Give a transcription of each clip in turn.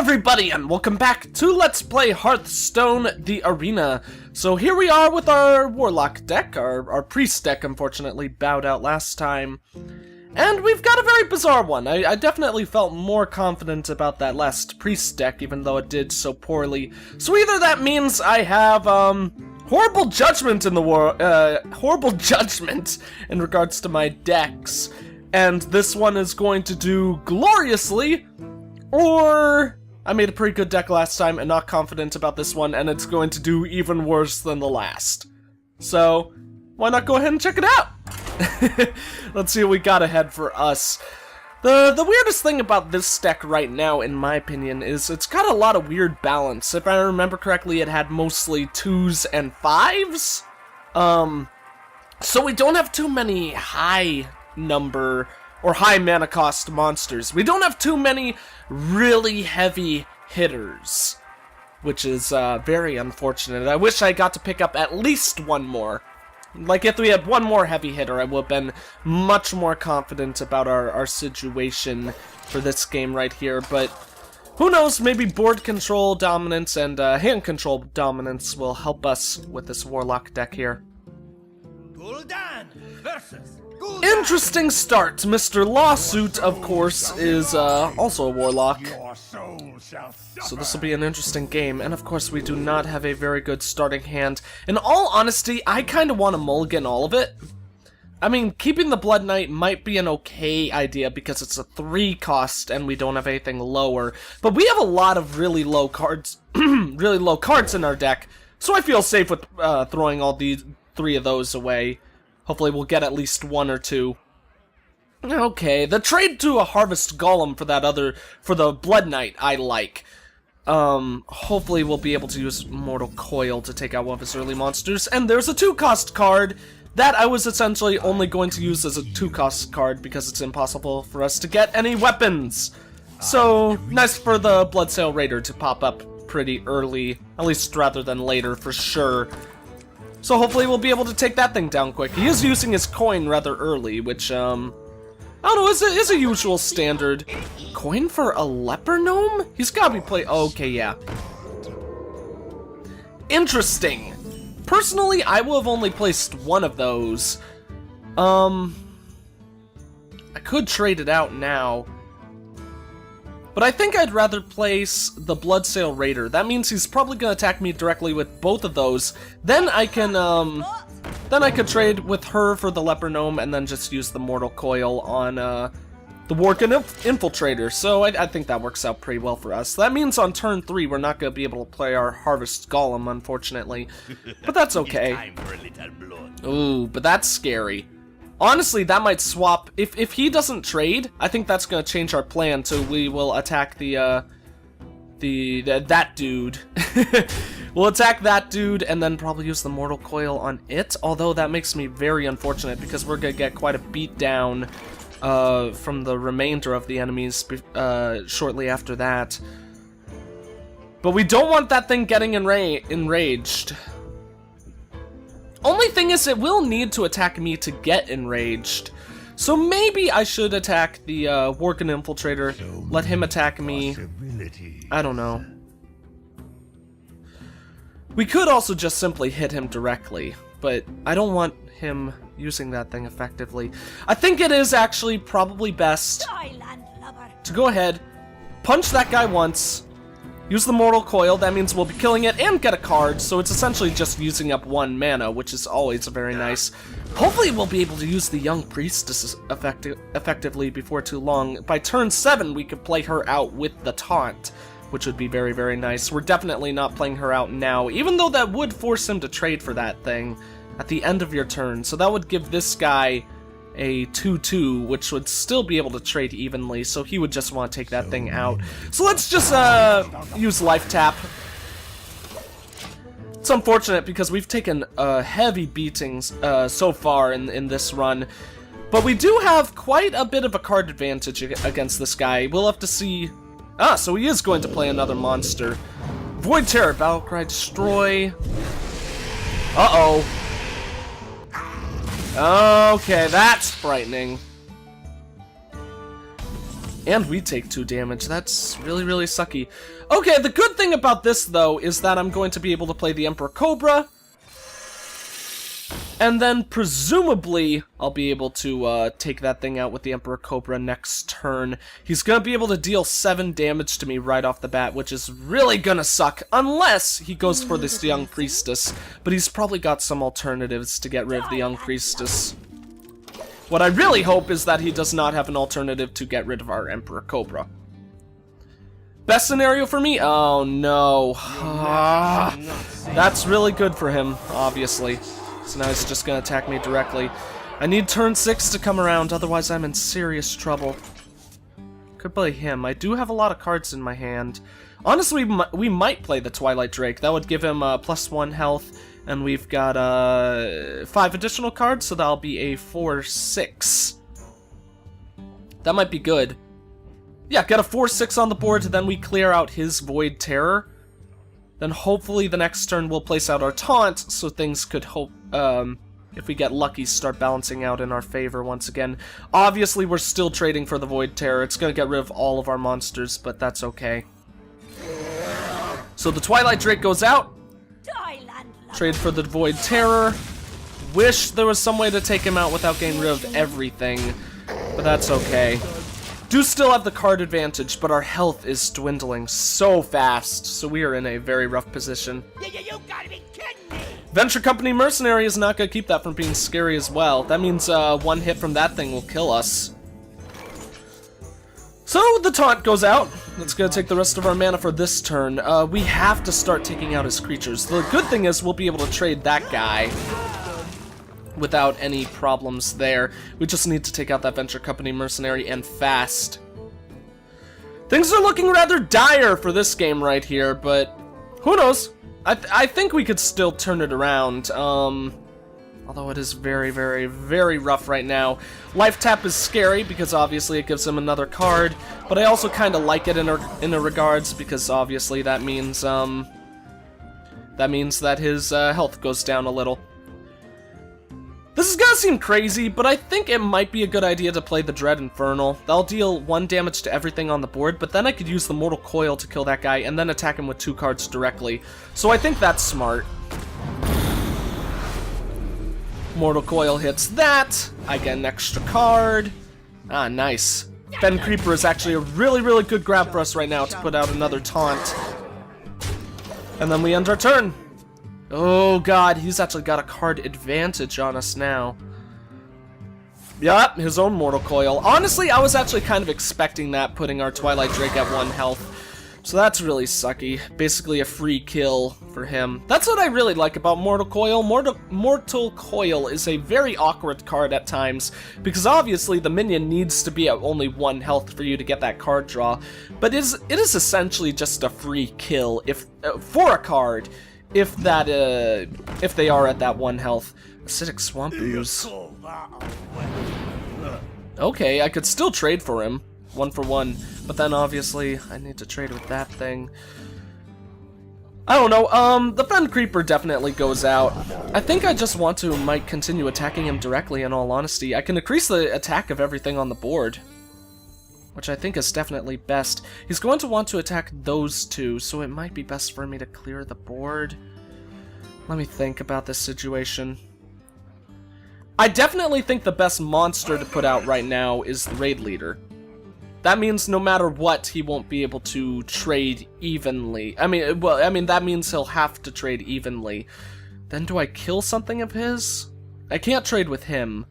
everybody, and welcome back to Let's Play Hearthstone, the Arena. So here we are with our Warlock deck. Our Priest deck, unfortunately, bowed out last time. And we've got a very bizarre one. I definitely felt more confident about that last Priest deck, even though it did so poorly. So either that means I have, horrible judgment in the horrible judgment in regards to my decks, and this one is going to do gloriously, or I made a pretty good deck last time and not confident about this one, and it's going to do even worse than the last. So, why not go ahead and check it out? Let's see what we got ahead for us. The weirdest thing about this deck right now, in my opinion, is it's got a lot of weird balance. If I remember correctly, it had mostly 2s and 5s. So we don't have too many high number or high mana cost monsters. We don't have too many really heavy hitters, which is very unfortunate. I wish I got to pick up at least one more. Like, if we had one more heavy hitter, I would have been much more confident about our situation for this game right here, but who knows, maybe board control dominance and hand control dominance will help us with this Warlock deck here. Gul'dan versus Interesting start. Mr. Lawsuit, of course, is also a Warlock. So this will be an interesting game, and of course we do not have a very good starting hand. In all honesty, I kind of want to mulligan all of it. I mean, keeping the Blood Knight might be an okay idea because it's a 3 cost and we don't have anything lower. But we have a lot of really low cards, really low cards in our deck, so I feel safe with throwing all the 3 of those away. Hopefully we'll get at least 1 or 2. Okay, the trade to a Harvest Golem for the Blood Knight I like. Hopefully we'll be able to use Mortal Coil to take out one of his early monsters. And there's a 2-cost card that I was essentially only going to use as a 2-cost card because it's impossible for us to get any weapons. So, nice for the Bloodsail Raider to pop up pretty early, at least rather than later for sure. So hopefully we'll be able to take that thing down quick. He is using his coin rather early, which, I don't know, is a usual standard. Coin for a leper gnome? He's gotta be okay, yeah. Interesting. Personally, I will have only placed 1 of those. I could trade it out now. But I think I'd rather place the Bloodsail Raider. That means he's probably gonna attack me directly with both of those. Then I can, then I could trade with her for the Leper Gnome and then just use the Mortal Coil on, the Warlock Infiltrator. So I think that works out pretty well for us. That means on turn 3 we're not gonna be able to play our Harvest Golem, unfortunately. But that's okay. Ooh, but that's scary. Honestly, that might swap. If he doesn't trade, I think that's gonna change our plan. So we will attack that dude. We'll attack that dude and then probably use the Mortal Coil on it. Although that makes me very unfortunate because we're gonna get quite a beat down from the remainder of the enemies shortly after that. But we don't want that thing getting enraged. Only thing is, it will need to attack me to get enraged. So maybe I should attack the Warlock Infiltrator, let him attack me. I don't know. We could also just simply hit him directly, but I don't want him using that thing effectively. I think it is actually probably best to go ahead, punch that guy once, use the Mortal Coil. That means we'll be killing it and get a card, so it's essentially just using up 1 mana, which is always very nice. Hopefully we'll be able to use the Young Priestess effectively before too long. By turn 7, we could play her out with the taunt, which would be very, very nice. We're definitely not playing her out now, even though that would force him to trade for that thing at the end of your turn. So that would give this guy a 2/2, which would still be able to trade evenly, so he would just want to take that thing out. So let's just use Life Tap. It's unfortunate because we've taken heavy beatings so far in this run, but we do have quite a bit of a card advantage against this guy. We'll have to see. So he is going to play another monster. Void Terror, Battlecry, Destroy. Uh-oh. Okay, that's frightening. And we take 2 damage. That's really, really sucky. Okay, the good thing about this, though, is that I'm going to be able to play the Emperor Cobra. And then, presumably, I'll be able to take that thing out with the Emperor Cobra next turn. He's going to be able to deal 7 damage to me right off the bat, which is really going to suck, unless he goes for this Young Priestess. But he's probably got some alternatives to get rid of the Young Priestess. What I really hope is that he does not have an alternative to get rid of our Emperor Cobra. Best scenario for me? Oh, no. That's really good for him, obviously. So now he's just gonna attack me directly. I need turn 6 to come around, otherwise I'm in serious trouble. Could play him. I do have a lot of cards in my hand. Honestly, we might play the Twilight Drake. That would give him +1 health, and we've got 5 additional cards, so that'll be a 4/6. That might be good. Yeah, get a 4/6 on the board, then we clear out his Void Terror. Then hopefully the next turn we'll place out our taunt, so things could if we get lucky, start balancing out in our favor once again. Obviously, we're still trading for the Void Terror. It's going to get rid of all of our monsters, but that's okay. So the Twilight Drake goes out. Trade for the Void Terror. Wish there was some way to take him out without getting rid of everything, but that's okay. Do still have the card advantage, but our health is dwindling so fast, so we are in a very rough position. You gotta be kidding me! Venture Company Mercenary is not going to keep that from being scary as well. That means 1 hit from that thing will kill us. So the taunt goes out. That's going to take the rest of our mana for this turn. We have to start taking out his creatures. The good thing is we'll be able to trade that guy without any problems there. We just need to take out that Venture Company Mercenary and fast. Things are looking rather dire for this game right here, but who knows? I think we could still turn it around, although it is very, very, very rough right now. Life Tap is scary because obviously it gives him another card, but I also kind of like it in a regards because obviously that means that his health goes down a little. This is gonna seem crazy, but I think it might be a good idea to play the Dread Infernal. That'll deal 1 damage to everything on the board, but then I could use the Mortal Coil to kill that guy and then attack him with 2 cards directly. So I think that's smart. Mortal Coil hits that. I get an extra card. Ah, nice. Fen Creeper is actually a really, really good grab for us right now to put out another taunt. And then we end our turn. Oh god, he's actually got a card advantage on us now. Yup, his own Mortal Coil. Honestly, I was actually kind of expecting that, putting our Twilight Drake at 1 health. So that's really sucky. Basically a free kill for him. That's what I really like about Mortal Coil. Mortal Coil is a very awkward card at times, because obviously the minion needs to be at only 1 health for you to get that card draw. But it is essentially just a free kill for a card. If they are at that 1 health. Acidic Swamp Ooze. Okay, I could still trade for him, 1 for 1, but then obviously I need to trade with that thing. I don't know, the Fen Creeper definitely goes out. I think I just might continue attacking him directly, in all honesty. I can increase the attack of everything on the board, which I think is definitely best. He's going to want to attack those 2, so it might be best for me to clear the board. Let me think about this situation. I definitely think the best monster to put out right now is the Raid Leader. That means no matter what, he won't be able to trade evenly. I mean, that means he'll have to trade evenly. Then do I kill something of his? I can't trade with him.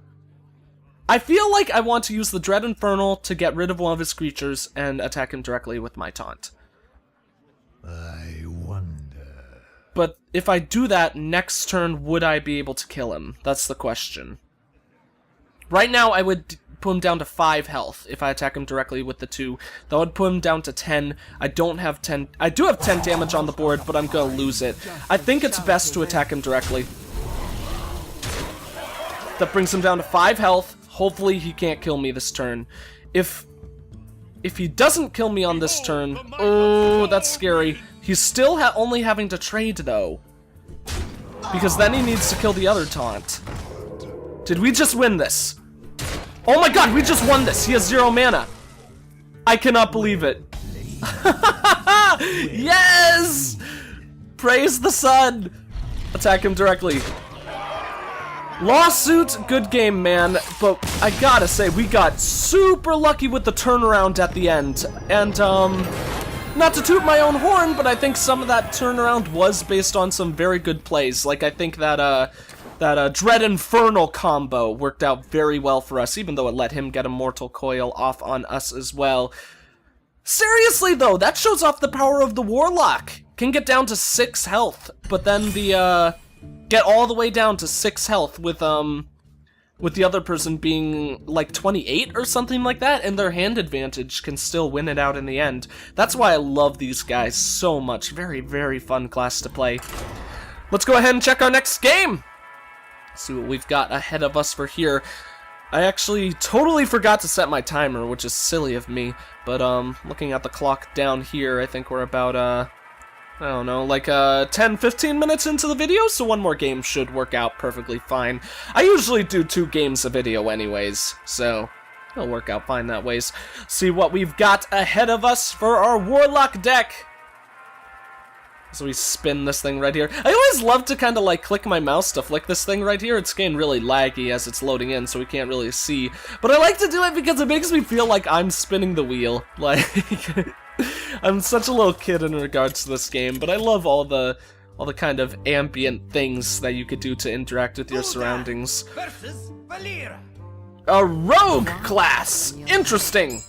I feel like I want to use the Dread Infernal to get rid of 1 of his creatures and attack him directly with my taunt. I wonder. But if I do that, next turn, would I be able to kill him? That's the question. Right now, I would put him down to 5 health if I attack him directly with the 2. That would put him down to 10. I don't have 10. I do have 10 damage on the board, but I'm gonna lose it. I think it's best to attack him directly. That brings him down to 5 health. Hopefully he can't kill me this turn. If he doesn't kill me on this turn, oh, that's scary. He's still only having to trade, though, because then he needs to kill the other taunt. Did we just win this? Oh my god, we just won this! He has 0 mana. I cannot believe it. Yes! Praise the sun! Attack him directly. Lawsuit, good game, man, but I gotta say, we got super lucky with the turnaround at the end. And, not to toot my own horn, but I think some of that turnaround was based on some very good plays. Like, I think that, Dread Infernal combo worked out very well for us, even though it let him get a Mortal Coil off on us as well. Seriously, though, that shows off the power of the Warlock. Can get down to 6 health, but then get all the way down to 6 health with the other person being like 28 or something like that, and their hand advantage can still win it out in the end. That's why I love these guys so much. Very, very fun class to play. Let's go ahead and check our next game. See what we've got ahead of us for here. I actually totally forgot to set my timer, which is silly of me, but looking at the clock down here, I think we're about I don't know, like 10-15 minutes into the video, so one more game should work out perfectly fine. I usually do 2 games a video anyways, so it'll work out fine that ways. See what we've got ahead of us for our Warlock deck. So we spin this thing right here. I always love to kind of like click my mouse to flick this thing right here. It's getting really laggy as it's loading in, so we can't really see. But I like to do it because it makes me feel like I'm spinning the wheel. Like, I'm such a little kid in regards to this game, but I love all the kind of ambient things that you could do to interact with your surroundings. A rogue class! Interesting!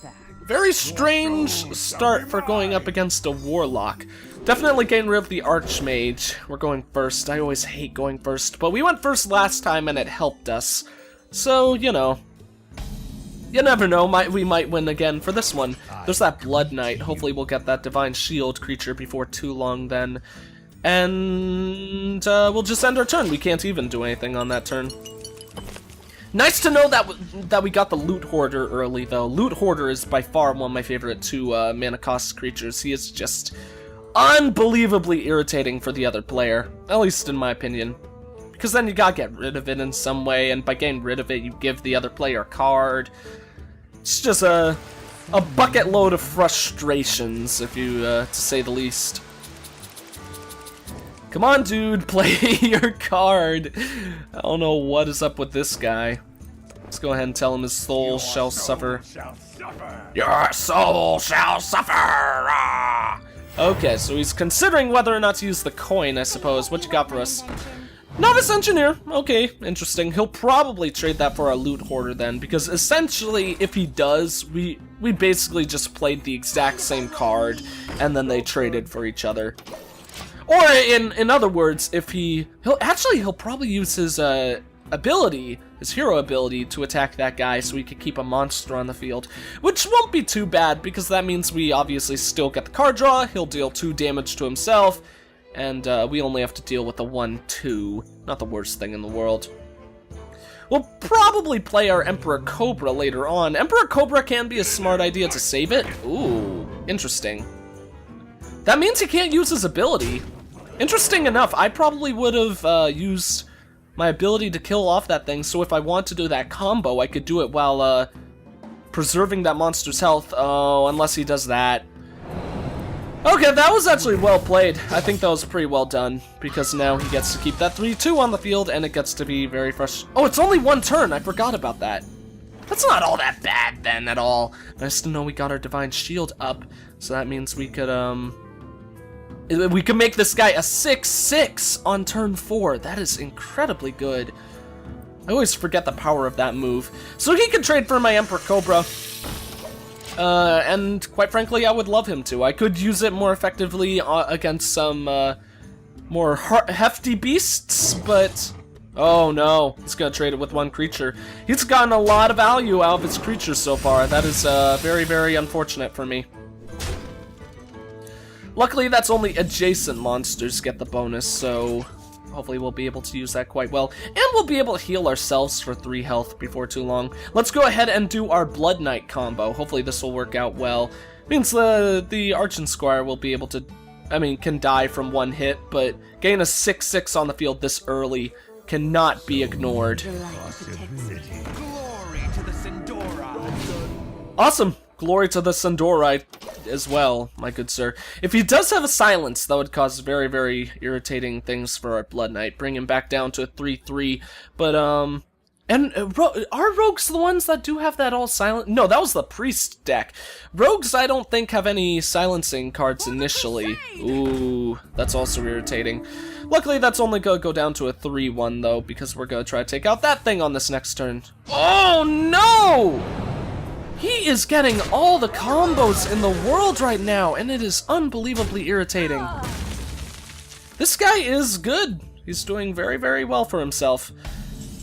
Very strange start for going up against a Warlock. Definitely getting rid of the Archmage. We're going first. I always hate going first, but we went first last time and it helped us. So, you know. You never know, we might win again for this one. There's that Blood Knight. Hopefully we'll get that Divine Shield creature before too long then. And we'll just end our turn. We can't even do anything on that turn. Nice to know that we got the Loot Hoarder early, though. Loot Hoarder is by far one of my favorite 2 mana cost creatures. He is just unbelievably irritating for the other player, at least in my opinion. Because then you gotta get rid of it in some way, and by getting rid of it, you give the other player a card. It's just a bucket load of frustrations, if you, to say the least. Come on, dude, play your card. I don't know what is up with this guy. Let's go ahead and tell him his soul shall suffer. Your soul shall suffer! Ah! Okay, so he's considering whether or not to use the coin, I suppose. What you got for us? Novice Engineer. Okay, interesting. He'll probably trade that for a Loot Hoarder then, because essentially, if he does, we basically just played the exact same card, and then they traded for each other. Or, in other words, if he'll probably use his ability, his hero ability, to attack that guy so he could keep a monster on the field, which won't be too bad because that means we obviously still get the card draw, he'll deal 2 damage to himself, and we only have to deal with a 1/2. Not the worst thing in the world. We'll probably play our Emperor Cobra later on. Emperor Cobra can be a smart idea to save it. Ooh, interesting. That means he can't use his ability. Interesting enough, I probably would have used my ability to kill off that thing, so if I want to do that combo, I could do it while preserving that monster's health. Oh, unless he does that. Okay, that was actually well played. I think that was pretty well done, because now he gets to keep that 3/2 on the field, and it gets to be very fresh. Oh, it's only 1 turn, I forgot about that. That's not all that bad then at all. Nice to know we got our Divine Shield up, so that means we could make this guy a 6/6 on turn 4. That is incredibly good. I always forget the power of that move. So he could trade for my Emperor Cobra. And quite frankly, I would love him to. I could use it more effectively against some more hefty beasts, but... Oh no, he's gonna trade it with 1 creature. He's gotten a lot of value out of his creatures so far. That is very, very unfortunate for me. Luckily, that's only adjacent monsters get the bonus, so hopefully we'll be able to use that quite well. And we'll be able to heal ourselves for 3 health before too long. Let's go ahead and do our Blood Knight combo. Hopefully this will work out well. Means the Archon Squire will be able to, can die from 1 hit, but getting a 6/6 on the field this early cannot be ignored. Glory to the Sindora. Awesome. glory to the Sandorite as well, my good sir. If he does have a silence, that would cause very, very irritating things for our Blood Knight. Bring him back down to a 3-3. But, and are rogues the ones that do have that all silent? No, that was the priest deck. Rogues, I don't think, have any silencing cards initially. Ooh, that's also irritating. Luckily, that's only gonna go down to a 3-1, though, because we're gonna try to take out that thing on this next turn. Oh, no! He is getting all the combos in the world right now, and it is unbelievably irritating. This guy is good. He's doing very, very well for himself.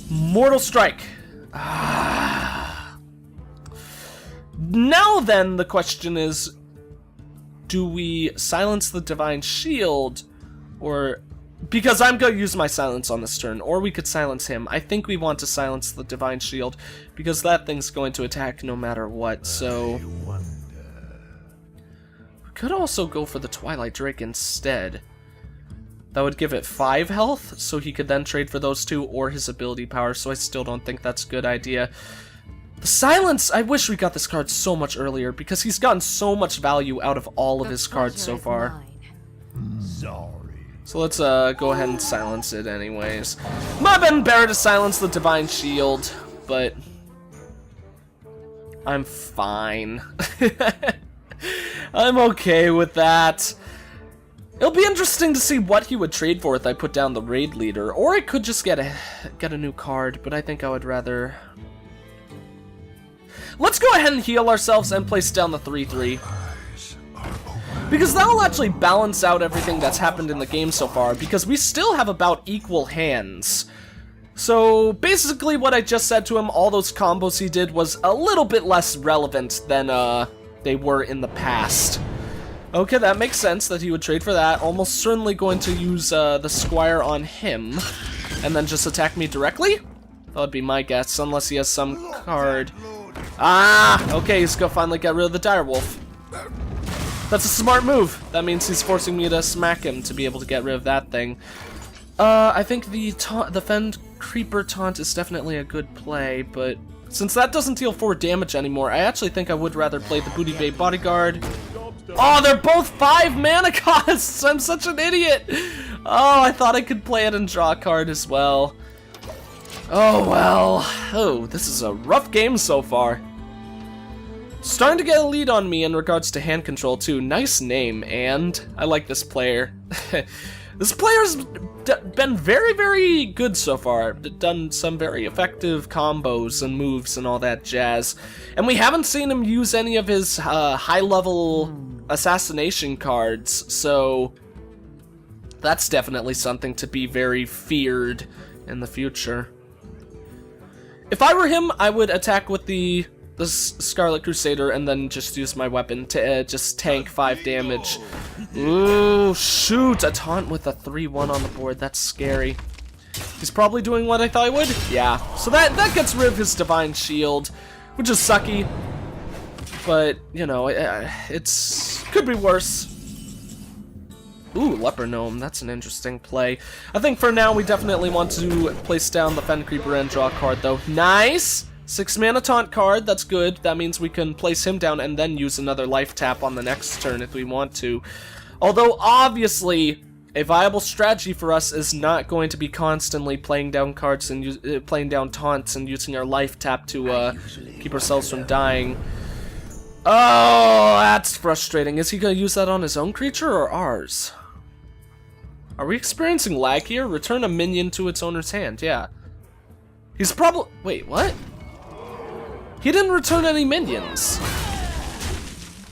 Mortal Strike. Ah. Now then, the question is, do we silence the Divine Shield, or... Because I'm going to use my silence on this turn, or we could silence him. I think we want to silence the Divine Shield, because that thing's going to attack no matter what, so... We could also go for the Twilight Drake instead. That would give it 5 health, so he could then trade for those 2, or his ability power, so I still don't think that's a good idea. The silence! I wish we got this card so much earlier, because he's gotten so much value out of all of his cards so far. Sorry. So let's go ahead and silence it anyways. Might have been better to silence the Divine Shield, but I'm fine. I'm okay with that. It'll be interesting to see what he would trade for if I put down the raid leader, or I could just get a new card, but I think I would rather... Let's go ahead and heal ourselves and place down the 3-3. Because that'll actually balance out everything that's happened in the game so far, because we still have about equal hands. So basically what I just said to him, all those combos he did was a little bit less relevant than they were in the past. Okay, that makes sense that he would trade for that. Almost certainly going to use the Squire on him, and then just attack me directly? That would be my guess, unless he has some card. Ah! Okay, he's gonna finally get rid of the Direwolf. That's a smart move. That means he's forcing me to smack him to be able to get rid of that thing. I think the Fend Creeper taunt is definitely a good play, but since that doesn't deal 4 damage anymore, I actually think I would rather play the Booty Bay Bodyguard. Oh, they're both 5 mana costs! I'm such an idiot! Oh, I thought I could play it and draw a card as well. Oh, well. Oh, this is a rough game so far. Starting to get a lead on me in regards to hand control, too. Nice name, and I like this player. This player's been very, very good so far. Done some very effective combos and moves and all that jazz. And we haven't seen him use any of his high-level assassination cards, so that's definitely something to be very feared in the future. If I were him, I would attack with the Scarlet Crusader and then just use my weapon to just tank 5 damage. Ooh, shoot! A taunt with a 3-1 on the board. That's scary. He's probably doing what I thought he would? Yeah. So that gets rid of his Divine Shield, which is sucky. But, you know, it's could be worse. Ooh, Leper Gnome. That's an interesting play. I think for now we definitely want to place down the Fen Creeper and draw a card, though. Nice! 6 mana taunt card, that's good. That means we can place him down and then use another life tap on the next turn if we want to. Although, obviously, a viable strategy for us is not going to be constantly playing down cards and playing down taunts and using our life tap to keep ourselves from dying. Oh, that's frustrating. Is he going to use that on his own creature or ours? Are we experiencing lag here? Return a minion to its owner's hand, yeah. He's probably... Wait, what? He didn't return any minions.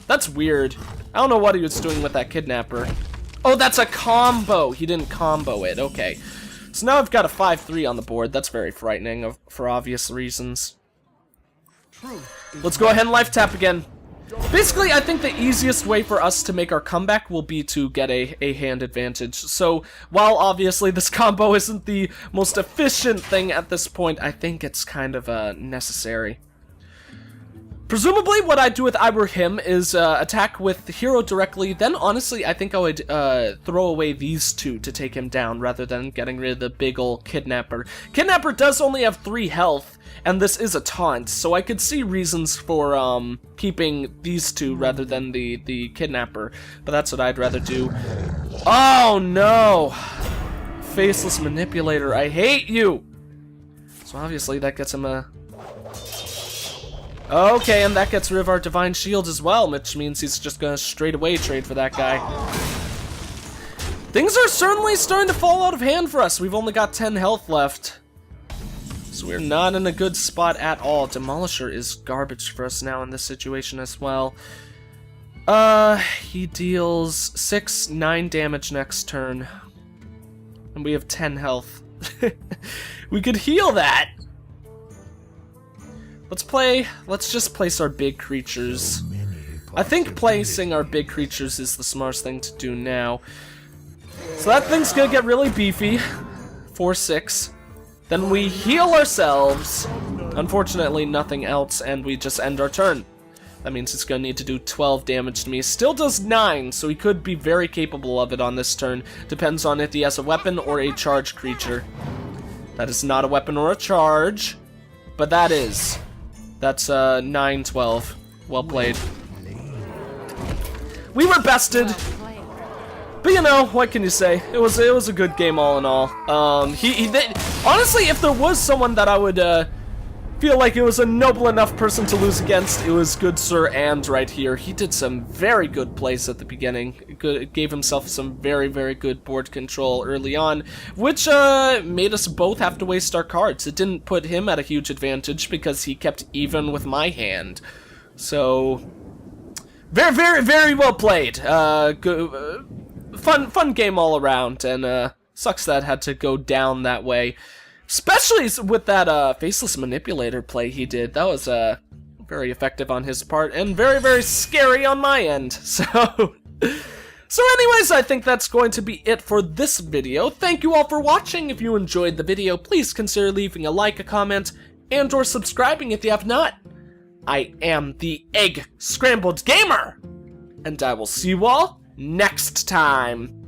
That's weird. I don't know what he was doing with that kidnapper. Oh, that's a combo. He didn't combo it. Okay. So now I've got a 5-3 on the board. That's very frightening for obvious reasons. Let's go ahead and life tap again. Basically, I think the easiest way for us to make our comeback will be to get a hand advantage. So, while obviously this combo isn't the most efficient thing at this point, I think it's kind of necessary. Presumably, what I'd do if I were him is attack with the hero directly, then honestly, I think I would throw away these two to take him down, rather than getting rid of the big ol' Kidnapper. Kidnapper does only have 3 health, and this is a taunt, so I could see reasons for keeping these two rather than the Kidnapper, but that's what I'd rather do. Oh no! Faceless Manipulator, I hate you! So obviously that gets him a... Okay, and that gets rid of our Divine Shield as well, which means he's just gonna straight away trade for that guy. Things are certainly starting to fall out of hand for us. We've only got 10 health left. So we're not in a good spot at all. Demolisher is garbage for us now in this situation as well. He deals 6, 9 damage next turn. And we have 10 health. We could heal that. Let's just place our big creatures. I think placing our big creatures is the smartest thing to do now. So that thing's gonna get really beefy. 4-6. Then we heal ourselves. Unfortunately, nothing else, and we just end our turn. That means it's gonna need to do 12 damage to me. Still does 9, so he could be very capable of it on this turn. Depends on if he has a weapon or a charge creature. That is not a weapon or a charge, but that is. That's 9-12. Well played. We were bested, but you know, what can you say? It was a good game all in all. Honestly, if there was someone that I would feel like it was a noble enough person to lose against, it was good Sir And right here. He did some very good plays at the beginning. Gave himself some very, very good board control early on, which made us both have to waste our cards. It didn't put him at a huge advantage because he kept even with my hand. So, very, very, very well played. Fun game all around, and sucks that had to go down that way. Especially with that Faceless Manipulator play he did. That was very effective on his part, and very, very scary on my end. So anyways, I think that's going to be it for this video. Thank you all for watching. If you enjoyed the video, please consider leaving a like, a comment, and or subscribing if you have not. I am the EggScrambledGamer, and I will see you all next time.